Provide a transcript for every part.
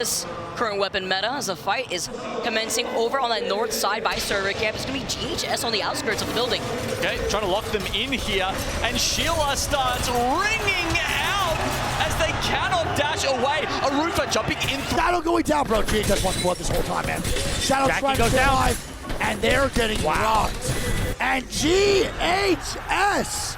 This current weapon meta as the fight is commencing over on that north side by server camp. It's going to be GHS on the outskirts of the building. Okay, trying to lock them in here, and Sheila starts ringing out as they cannot dash away. Arufa jumping in. Shadow going down, bro. GHS wants blood this whole time, man. Shadow trying to stay alive, and they're getting rocked. And GHS,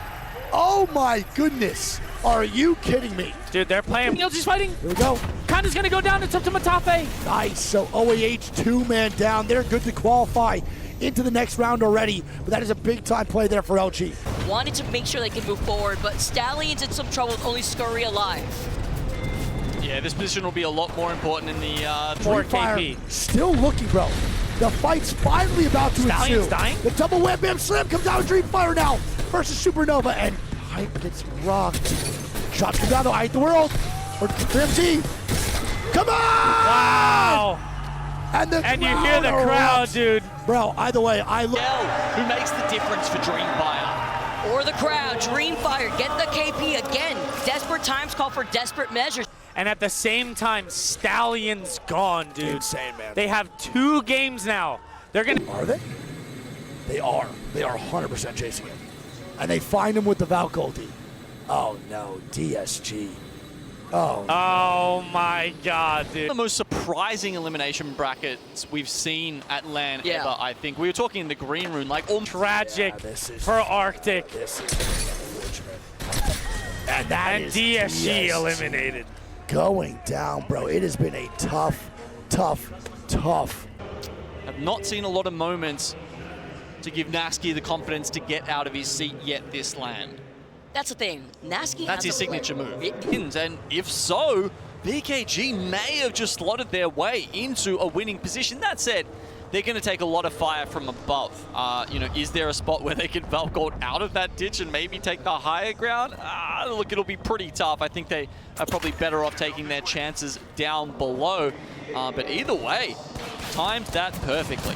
oh my goodness, are you kidding me? Dude, they're playing. ALGS fighting. Here we go. Kanda's gonna go down. It's up to Matafe. Nice. So OAH 2-man down. They're good to qualify into the next round already, but that is a big time play there for LG. Wanted to make sure they can move forward, but Stallion's in some trouble with only Scurry alive. Yeah, this position will be a lot more important in the 4KP. Still looking, bro. The fight's finally about to Stallion's ensue. dying? The double wham bam slam comes out of Dreamfire now versus Supernova, and Hype gets rocked. Shots come down to I Hate the World. Or MG. Come on! Wow. And you hear the crowd, dude. Bro, either way, I look. who makes the difference for Dreamfire. Or the crowd, Dreamfire, get the KP again. Desperate times call for desperate measures. And at the same time, Stallion's gone, dude. Insane, man. They have 2 games now. They're gonna. Are they? They are. They are 100% chasing him. And they find him with the Valk ulti. Oh no, DSG. Oh. Oh my God, dude. The most surprising elimination brackets we've seen at LAN ever, I think. We were talking in the green room, like all tragic this is, for Arctic. This is unfortunate. And that And is DSG eliminated. Going down, bro. It has been a tough. I've not seen a lot of moments to give Nasky the confidence to get out of his seat yet this LAN. That's the thing. Nasky That's his has a signature play. move. And if so, BKG may have just slotted their way into a winning position. That said, they're going to take a lot of fire from above. You know, is there a spot where they could Valkort out of that ditch and maybe take the higher ground? Look, it'll be pretty tough. I think they are probably better off taking their chances down below. But either way, timed that perfectly.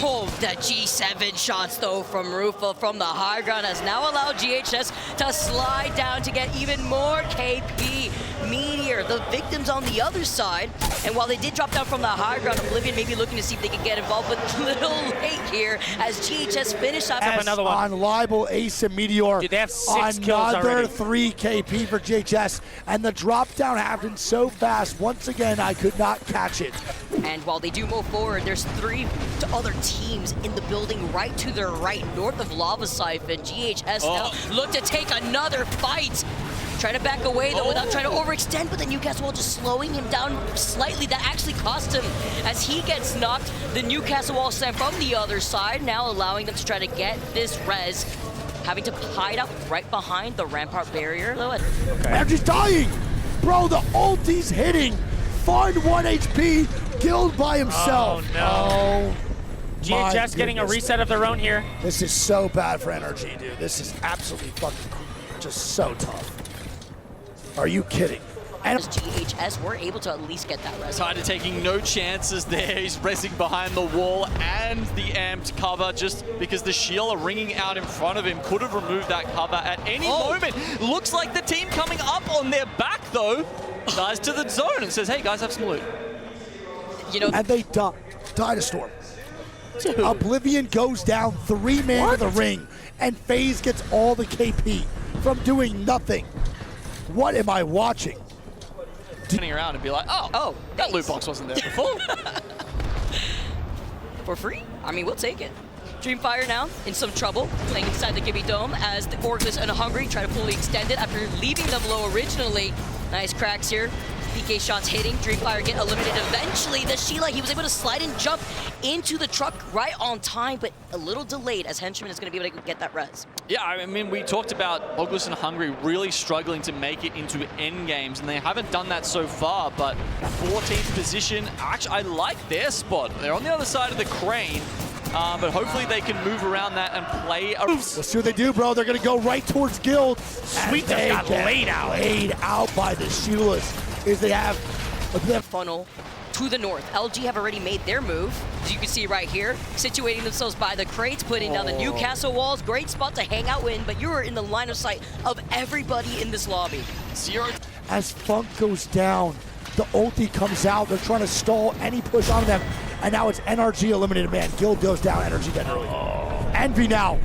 Oh, that G7 shots though from Rufa from the high ground has now allowed GHS to slide down to get even more KP. Meteor, the victims on the other side. And while they did drop down from the high ground, Oblivion may be looking to see if they can get involved, but a little late here as GHS finish up another one. On Libel, Ace, and Meteor. Dude, they have 6 kills another already. 3 KP for GHS. And the drop down happened so fast. Once again, I could not catch it. And while they do move forward, there's 3 other teams in the building right to their right, north of Lava Siphon. GHS now look to take another fight. Trying to back away though without trying to overextend, but the Newcastle wall just slowing him down slightly. That actually cost him as he gets knocked. The Newcastle wall sent from the other side, now allowing them to try to get this res. Having to hide up right behind the rampart barrier though. Andrew's dying! Bro, the ulti's hitting. Fun 1 HP, killed by himself. Oh, no. Oh, GHS getting a reset of their own here. This is so bad for NRG, dude. This is absolutely fucking just so tough. Are you kidding? And GHS were able to at least get that res. Tyder taking no chances there. He's resing behind the wall and the amped cover just because the shield ringing out in front of him. Could have removed that cover at any moment. Looks like the team coming up on their back though. Dies to the zone and says, hey guys, have some loot. You know, and they died a storm. Oblivion goes down 3-man to the ring, and FaZe gets all the KP from doing nothing. What am I watching? Turning around and be like, oh, that loot box wasn't there before. For free? I mean, we'll take it. Dreamfire now in some trouble, playing inside the Gibby Dome as the Orcus and Hungry try to fully extend it after leaving them low originally. Nice cracks here. PK shots hitting. Dreamfire get eliminated eventually. The Sheila, he was able to slide and jump into the truck right on time, but a little delayed as Henchman is going to be able to get that res. Yeah, I mean, we talked about August and Hungry really struggling to make it into Endgames, and they haven't done that so far, but 14th position, actually, I like their spot. They're on the other side of the crane, but hopefully they can move around that and play. Let's see what they do, bro. They're going to go right towards Guild. Sweet, they got laid out by the Sheilas. Is they have funnel to the north. LG have already made their move, as you can see right here, situating themselves by the crates, putting down the Newcastle walls. Great spot to hang out in, but you're in the line of sight of everybody in this lobby. Zero. As Funk goes down, the ulti comes out. They're trying to stall any push on them. And now it's NRG eliminated, man. Guild goes down, Energy dead early. Envy now.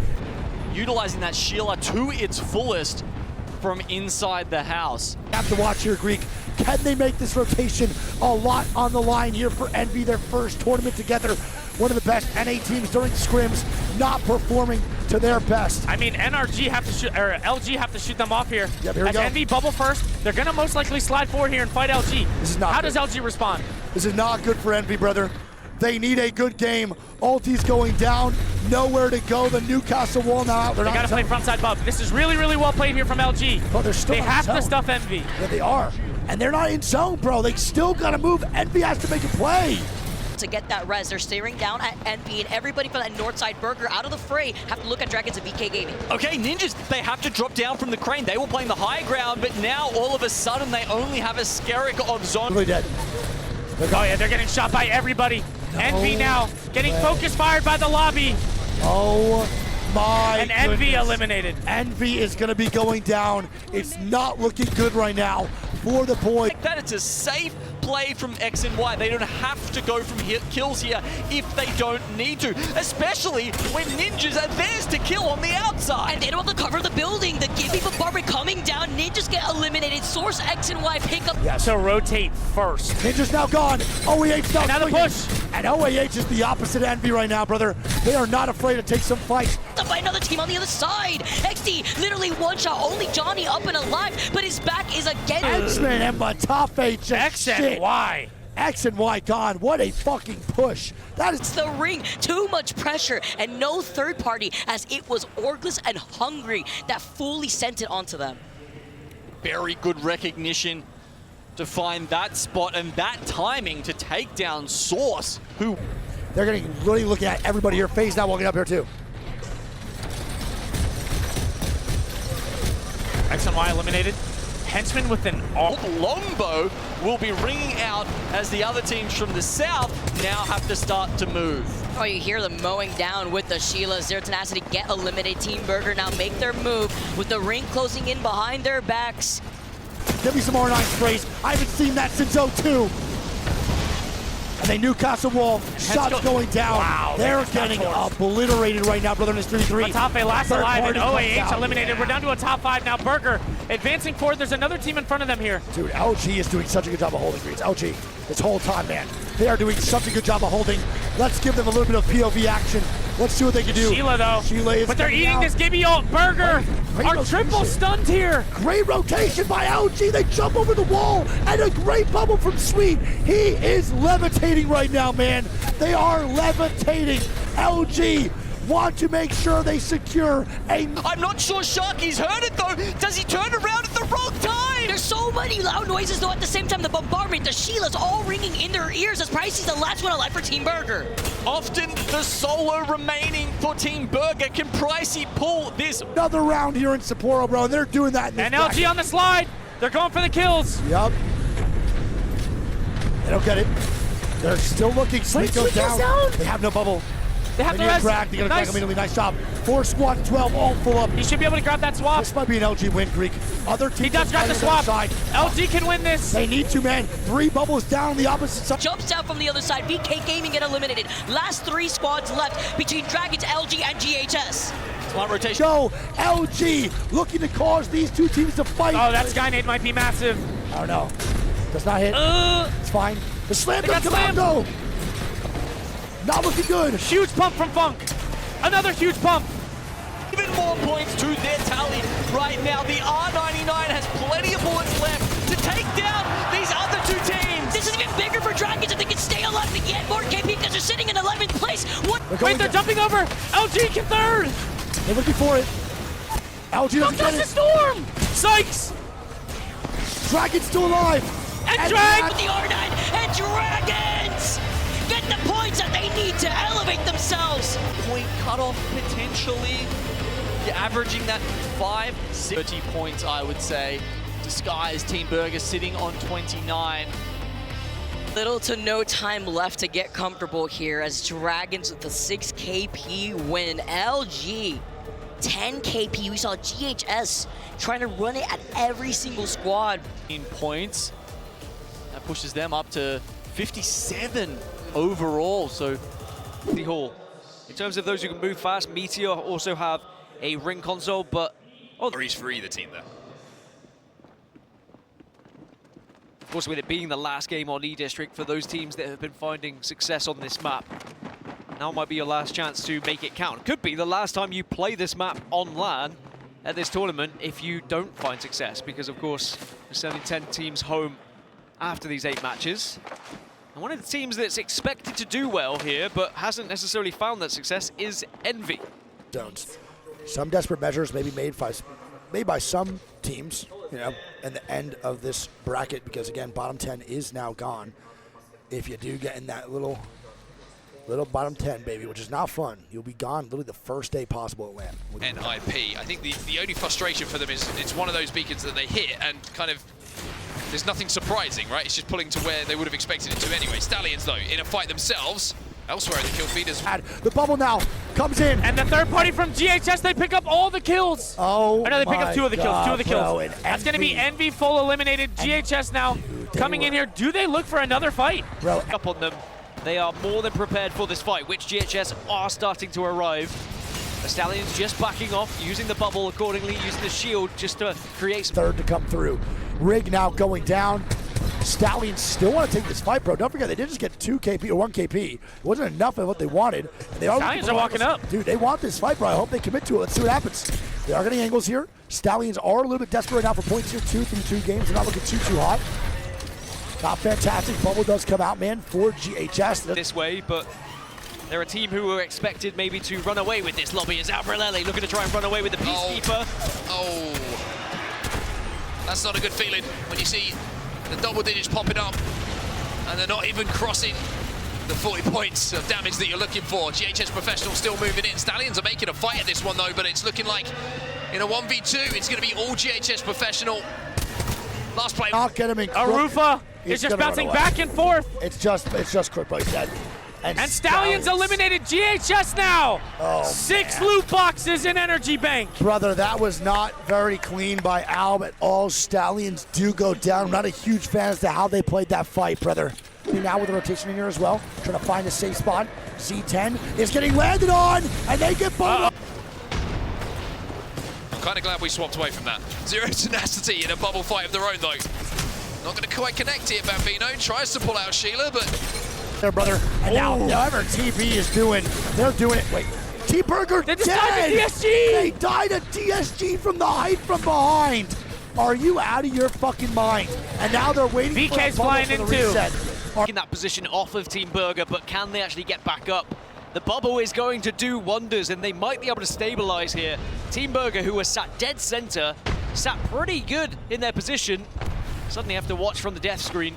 Utilizing that Sheila to its fullest from inside the house. Have to watch here, Greek. Can they make this rotation? A lot on the line here for Envy, their first tournament together. One of the best NA teams during scrims, not performing to their best. I mean, NRG have to shoot, or LG have to shoot them off here. Yep, here we As go. Envy bubble first, they're gonna most likely slide forward here and fight LG. This is not How good. does LG respond? This is not good for Envy, brother. They need a good game. Ulti's going down, nowhere to go. The Newcastle wall now out. They gotta play frontside bub. This is really, really well played here from LG. But they're still They in have zone. to stuff Envy. Yeah, they are. And they're not in zone, bro. They still gotta move. Envy has to make a play. To get that res, they're staring down at Envy, and everybody from that north side burger out of the fray have to look at Dragons and BK Gaming. Okay, Ninjas, they have to drop down from the crane. They were playing the high ground, but now all of a sudden they only have a Skerrick of zone. Really dead. Oh yeah, they're getting shot by everybody. Envy now getting focus fired by the lobby. Oh my And Envy goodness. eliminated. Envy is gonna be going down. It's not looking good right now for the boys. That it's a safe play from X and Y. They don't have to go from kills here if they don't need to, especially when Ninjas are theirs to kill on the outside. And they don't have to cover the building. The Gibby bombardment coming down. Ninjas get eliminated. Source X and Y pick up. Yes. So rotate first. Ninja's now gone. OAH now Another swinging. push. And OAH is the opposite of Envy right now, brother. They are not afraid to take some fights. By another team on the other side. XD literally one shot. Only Johnny up and alive, but his back is again. X-Men and Matafe just X and shit. Y. X and Y gone. What a fucking push. That is The ring, too much pressure, and no third party, as it was Orgless and Hungry that fully sent it onto them. Very good recognition to find that spot and that timing to take down Source, who they're getting really looking at everybody here. FaZe now walking up here too. X and Y eliminated. Henchman with an longbow will be ringing out as the other teams from the south now have to start to move. Oh, you hear them mowing down with the Sheilas. Their tenacity get eliminated. Team Burger now make their move with the ring closing in behind their backs. Give me some R9 sprays. I haven't seen that since 02. And they Newcastle wall. Shots going down. Wow, They're that's getting not obliterated right now, brother. In this 3-3. Matafe last Third alive and party comes OAH out. eliminated. We're down to a top 5 now. Burger advancing forward. There's another team in front of them here. Dude, LG is doing such a good job of holding Greens. LG, this whole time, man. They are doing such a good job of holding. Let's give them a little bit of POV action. Let's see what they can do. Sheila though. Sheila is but they're coming eating out. this Gibby ult. Burger Great are rotation. triple stunned here. Great rotation by LG. They jump over the wall. And a great bubble from Sweet. He is levitating right now, man. They are levitating. LG want to make sure they secure a... I'm not sure Sharky's heard it though. Does he turn around at the wrong time? There's so many loud noises though at the same time. The bombardment, the Sheilas all ringing in their ears as Pricey's the last one alive for Team Burger. Often the solo remaining for Team Burger. Can Pricey pull this? Another round here in Sapporo, bro. And they're doing that in this And LG on the slide. They're going for the kills. Yup. They don't get it. They're still looking. Sweet goes down. They have no bubble. They have They the get rest. dragged. They get Nice. immediately. Nice job. 4 squad 12 all full up. He should be able to grab that swap. This might be an LG win, Greek. Other teams He does grab the swap. LG can win this. They need to, man. 3 bubbles down on the opposite side. Jumps down from the other side. BK Gaming get eliminated. Last 3 squads left between Dragons, LG, and GHS. Smart rotation. Go. LG looking to cause these 2 teams to fight. Oh, that Skynade might be massive. I don't know. Does not hit. It's fine. The slam They does got come out, slammed. though. Not looking good. Huge pump from Funk. Another huge pump. Even more points to their tally right now. The R99 has plenty of bullets left to take down these other 2 teams. This is even bigger for Dragons if they can stay alive to get more KP because they're sitting in 11th place. What? Wait, they're jumping over. LG can third. They're looking for it. LG Don't doesn't get touch the it. storm. Sykes. Dragon's still alive. And Drag. With the R9 and Dragons get the points that they need to elevate themselves. Point cutoff potentially. You're averaging that 30 points, I would say. Disguised Team Burger sitting on 29. Little to no time left to get comfortable here as Dragons with the 6 KP win. LG 10 KP. We saw GHS trying to run it at every single squad. 15 points. That pushes them up to 57 overall. So the Hall. In terms of those who can move fast, Meteor also have a ring console, but He's for either team there. of course, with it being the last game on E-District for those teams that have been finding success on this map, now might be your last chance to make it count. Could be the last time you play this map on LAN at this tournament if you don't find success, because of course we're sending 10 teams home after these 8 matches. And one of the teams that's expected to do well here but hasn't necessarily found that success is Envy. Zones. Some desperate measures may be made by some teams, you know, at the end of this bracket, because again, bottom 10 is now gone. If you do get in that little bottom 10, baby, which is not fun, you'll be gone literally the first day possible at LAN. And IP, I think the only frustration for them is it's one of those beacons that they hit and kind of there's nothing surprising, right? It's just pulling to where they would have expected it to anyway. Stallions, though, in a fight themselves, elsewhere in the kill feeders. The bubble now comes in. And the third party from GHS, they pick up all the kills. Oh, I know they pick up 2 of the kills, 2 of the kills. Bro, That's going to be Envy full eliminated. GHS now coming in here. Do they look for another fight? Bro, Up on them. They are more than prepared for this fight, which GHS are starting to arrive. The Stallions just backing off, using the bubble accordingly, using the shield just to create some... third to come through. Rig now going down. Stallions still want to take this fight, bro. Don't forget, they did just get 2 KP or 1 KP. It wasn't enough of what they wanted. And they Stallions are walking up. Dude, they want this fight, bro. I hope they commit to it. Let's see what happens. They are getting angles here. Stallions are a little bit desperate right now for points here. 2 through 2 games. They're not looking too hot. Not fantastic. Bubble does come out, man, for GHS. This way, but they're a team who were expected maybe to run away with this lobby. Is Albrelele looking to try and run away with the Peacekeeper? Oh. That's not a good feeling when you see the double digits popping up and they're not even crossing the 40 points of damage that you're looking for. GHS Professional still moving in. Stallions are making a fight at this one though, but it's looking like in a 1v2, it's going to be all GHS Professional. Last play. Not get him in. Arufa is just bouncing back and forth. It's just quick, bro. He's dead. And Stallions eliminated GHS now. Oh, 6 man. loot boxes in Energy Bank. Brother, that was not very clean by Alb at all. Stallions do go down. I'm not a huge fan as to how they played that fight, brother. Now with the rotation in here as well, trying to find a safe spot. Z10 is getting landed on, and they get bubbled. I'm kind of glad we swapped away from that. Zero tenacity in a bubble fight of their own though. Not going to quite connect here, Bambino. Tries to pull out Sheila, but... there, brother. And now, whatever TB is doing, they're doing it. Wait, T-Burger They dead! just died to DSG! They died at DSG from the height from behind. Are you out of your fucking mind? And now they're waiting VK's for a bubble flying for the in too. reset. In that position off of Team Burger, but can they actually get back up? The bubble is going to do wonders, and they might be able to stabilize here. Team Burger, who were sat dead center, sat pretty good in their position, suddenly have to watch from the death screen.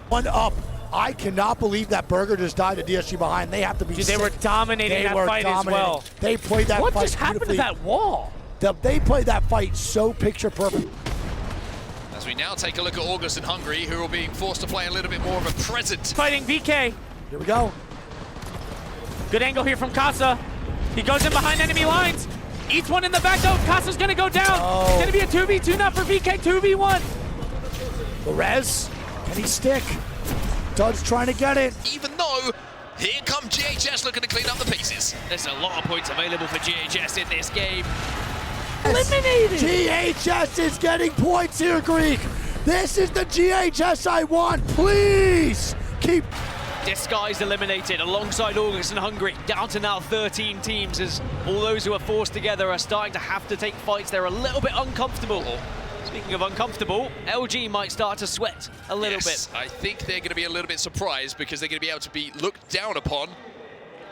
One up. I cannot believe that Burger just died to DSG behind. They have to be Dude, they were dominating that fight as well. They played that What fight just happened to beautifully. that wall? They played that fight so picture perfect. As we now take a look at August and Hungary, who are being forced to play a little bit more of a present. Fighting VK. Here we go. Good angle here from Casa. He goes in behind enemy lines. Eats one in the back though. Casa's gonna go down. It's gonna be a 2v2 now for VK, 2v1. Perez, can he stick? Dud's trying to get it. Even though, here come GHS looking to clean up the pieces. There's a lot of points available for GHS in this game. Eliminated. GHS is getting points here, Greek. This is the GHS I want. Please keep. Disguise eliminated alongside August and Hungary, down to now 13 teams, as all those who are forced together are starting to have to take fights. They're a little bit uncomfortable. Speaking of uncomfortable, LG might start to sweat a little bit. I think they're going to be a little bit surprised because they're going to be able to be looked down upon.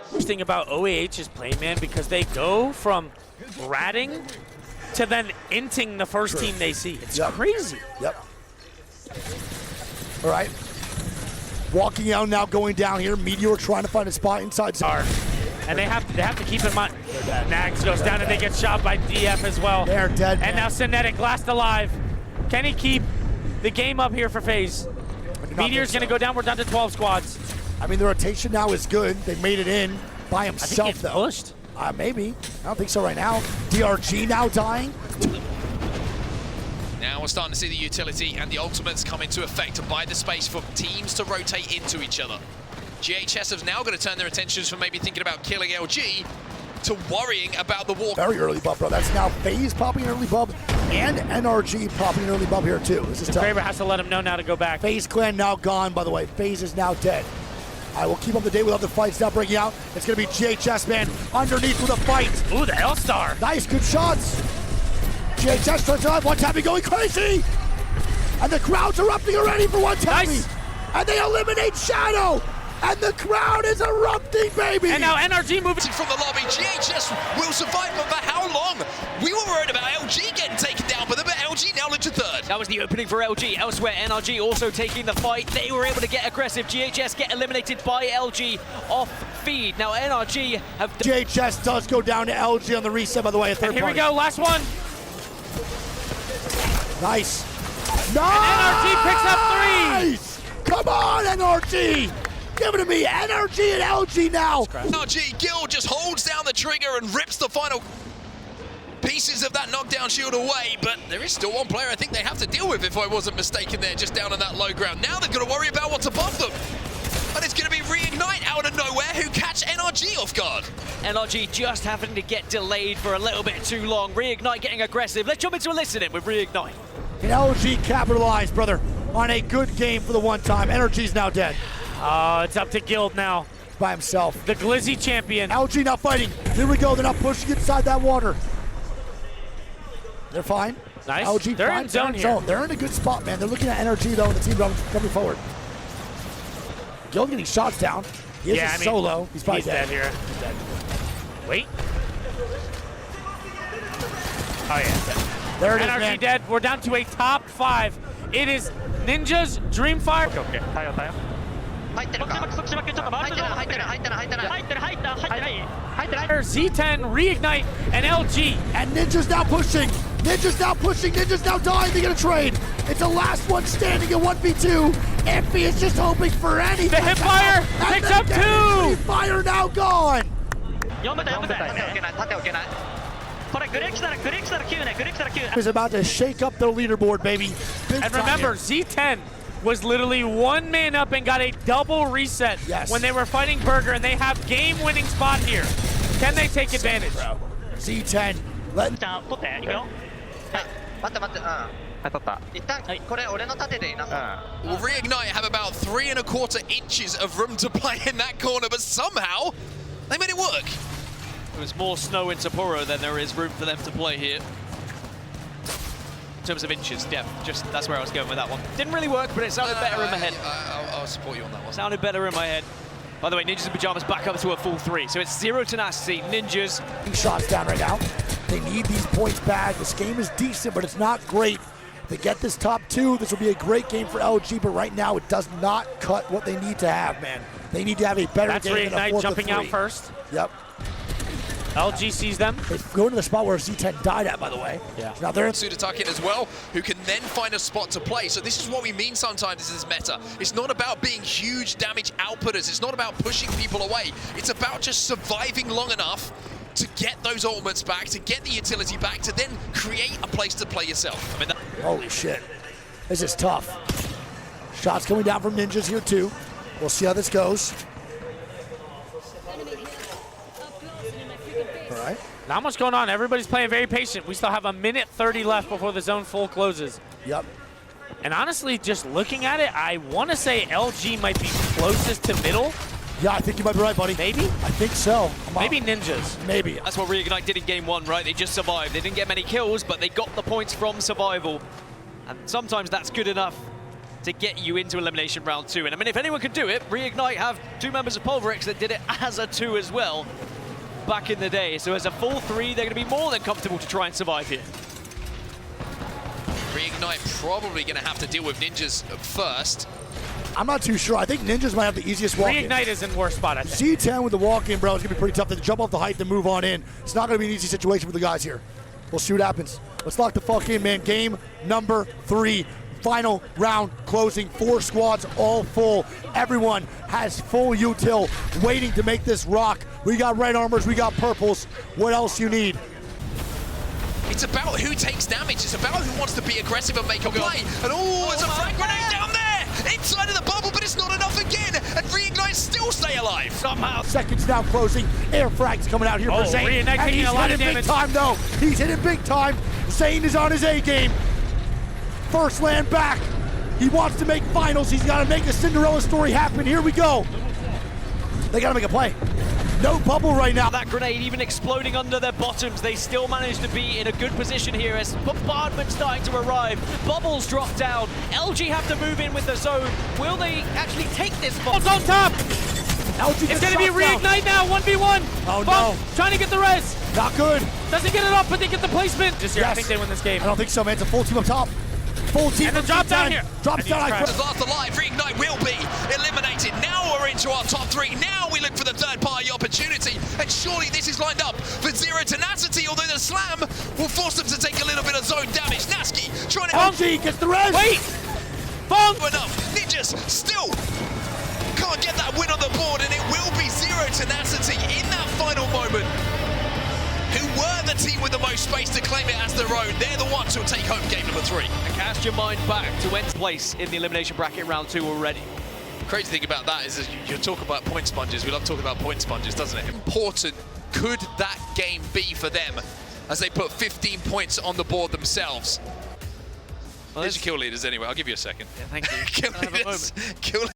Interesting about OAH's play, man, because they go from ratting to then inting the first team they see. It's crazy. Yep. All right. Walking out now, going down here. Meteor trying to find a spot inside. And they have to keep in mind. Nags goes down and they get shot by DF as well. They're dead. And now Synetic last alive. Can he keep the game up here for FaZe? Meteor's gonna go down. We're down to 12 squads. I mean, the rotation now is good. They made it in by himself, I think though. Pushed. Maybe. I don't think so right now. DRG now dying. Now we're starting to see the utility and the ultimates come into effect to buy the space for teams to rotate into each other. GHS have now got to turn their attentions from maybe thinking about killing LG to worrying about the war. Very early bump, bro. That's now FaZe popping an early bump and NRG popping an early bump here too. This is tough. Faber has to let him know now to go back. FaZe clan now gone, by the way. FaZe is now dead. I will keep up the date with other fights now breaking out. It's going to be GHS, man, underneath with a fight. Ooh, the L-Star. Nice, good shots. GHS turns on, one tappy going crazy. And the crowd's erupting already for one tappy. Nice. And they eliminate Shadow. And the crowd is erupting, baby. And now NRG moving from the lobby. GHS will survive, but for how long? We were worried about LG getting taken down, but LG now look to third. That was the opening for LG. Elsewhere, NRG also taking the fight. They were able to get aggressive. GHS get eliminated by LG off feed. Now NRG have... GHS does go down to LG on the reset, by the way, a third And here party. we go, last one. Nice. No! NRG picks up 3. Nice! Come on, NRG! Give it to me, NRG and LG now. NRG, Gil just holds down the trigger and rips the final pieces of that knockdown shield away, but there is still one player I think they have to deal with, if I wasn't mistaken there, just down on that low ground. Now they've got to worry about what's above them. And it's going to be Reignite out of nowhere who catch NRG off guard. NRG just having to get delayed for a little bit too long. Reignite getting aggressive. Let's jump into a listening with Reignite. And LG capitalized, brother, on a good game for the one time. NRG's now dead. It's up to Guild now. By himself. The Glizzy champion. LG now fighting. Here we go. They're not pushing inside that water. They're fine. Nice. LG They're fine. in zone here. They're in a good spot, man. They're looking at NRG though, and the team coming forward. Guild getting shots down. He is a solo. He's probably dead here. He's dead. Wait. Oh yeah. There it is, NRG man. dead. We're down to a top 5. It is Ninja's Dreamfire. Okay. Z10, Reignite, and LG. And Ninja's now pushing. Ninja's now pushing. Ninja's now dying to get a trade. It's the last one standing at 1v2. Iffy is just hoping for anything. The Hipfire picks up 2. Fire now gone. Is about to shake up the leaderboard, baby. Big And time remember, here. Z10 was literally 1 man up and got a double reset when they were fighting Burger, and they have game-winning spot here. Can they take advantage? Z10. Let Well, Reignite have about 3¼ inches of room to play in that corner, but somehow they made it work. There's more snow in Sapporo than there is room for them to play here. In terms of inches, depth, just that's where I was going with that one. Didn't really work, but it sounded better in my head. I'll support you on that one. Sounded better in my head. By the way, Ninjas in Pajamas back up to a full 3. So it's 0 tenacity. Ninjas. shots down right now. They need these points back. This game is decent, but it's not great. They get this top 2. This will be a great game for LG, but right now it does not cut what they need to have, man. They need to have a better game than a 4th jumping of 3. out first. Yep. LG sees them. They go to the spot where Z10 died at, by the way. Yeah. Now they're in. Sudatakin as well, who can then find a spot to play. So this is what we mean sometimes in this meta. It's not about being huge damage outputters. It's not about pushing people away. It's about just surviving long enough to get those ultimates back, to get the utility back, to then create a place to play yourself. I mean, Holy shit. This is tough. Shots coming down from Ninjas here too. We'll see how this goes. All right. Not much going on. Everybody's playing very patient. We still have 1:30 left before the zone full closes. Yep. And honestly, just looking at it, I want to say LG might be closest to middle. Yeah, I think you might be right, buddy. Maybe? I think so. Maybe Ninjas. Maybe. That's what Reignite did in game 1, right? They just survived. They didn't get many kills, but they got the points from survival. And sometimes that's good enough to get you into elimination round 2. And I mean, if anyone can do it, Reignite have 2 members of Pulverix that did it as a 2 as well back in the day. So as a full 3, they're going to be more than comfortable to try and survive here. Reignite probably going to have to deal with Ninjas first. I'm not too sure. I think Ninjas might have the easiest walk-in. Reignite is in worse spot, I think. Z10 with the walk-in, bro, it's going to be pretty tough to jump off the height and move on in. It's not going to be an easy situation for the guys here. We'll see what happens. Let's lock the fuck in, man. Game number 3. Final round closing. 4 squads all full. Everyone has full util waiting to make this rock. We got red armors, we got purples. What else you need? It's about who takes damage. It's about who wants to be aggressive and make a play. And there's a frag grenade down there! Inside of the bubble, but it's not enough again! And Reignite still stay alive! Somehow. Seconds now closing. Air frag's coming out here for Zane. Reignite And taking he's a lot of hitting big damage. time though. He's hitting big time. Zane is on his A game. First land back. He wants to make finals. He's got to make a Cinderella story happen. Here we go. They got to make a play. No bubble right now. That grenade even exploding under their bottoms. They still manage to be in a good position here as bombardment starting to arrive. Bubbles drop down. LG have to move in with the zone. Will they actually take this bomb? Bubbles on top. LG It's going to be reignite now, 1v1. Oh, Bump, no. trying to get the res. Not good. Doesn't get it up, but they get the placement. Just here, I Yes. think they win this game. I don't think so, man. It's a full team up top. Full team. And the drop down here. Drops And down. he's I crashed. Last alive, Reignite will be eliminated. Now we're into our top 3. Now we look for the third-party opportunity. And surely this is lined up for Zero Tenacity, although the slam will force them to take a little bit of zone damage. Naski trying to... LG gets the res. Wait! Bump! Enough. Ninjas still can't get that win on the board, and it will be Zero Tenacity in that final moment. Who were the team with the most space to claim it as their own. They're the ones who'll take home game number 3. And cast your mind back to End's place in the elimination bracket round 2 already. Crazy thing about that is that you talk about point sponges. We love talking about point sponges, doesn't it? Important could that game be for them as they put 15 points on the board themselves? Well, there's your kill leaders anyway. I'll give you a second. Yeah, thank you. Kill Can I have a leaders. moment? Kill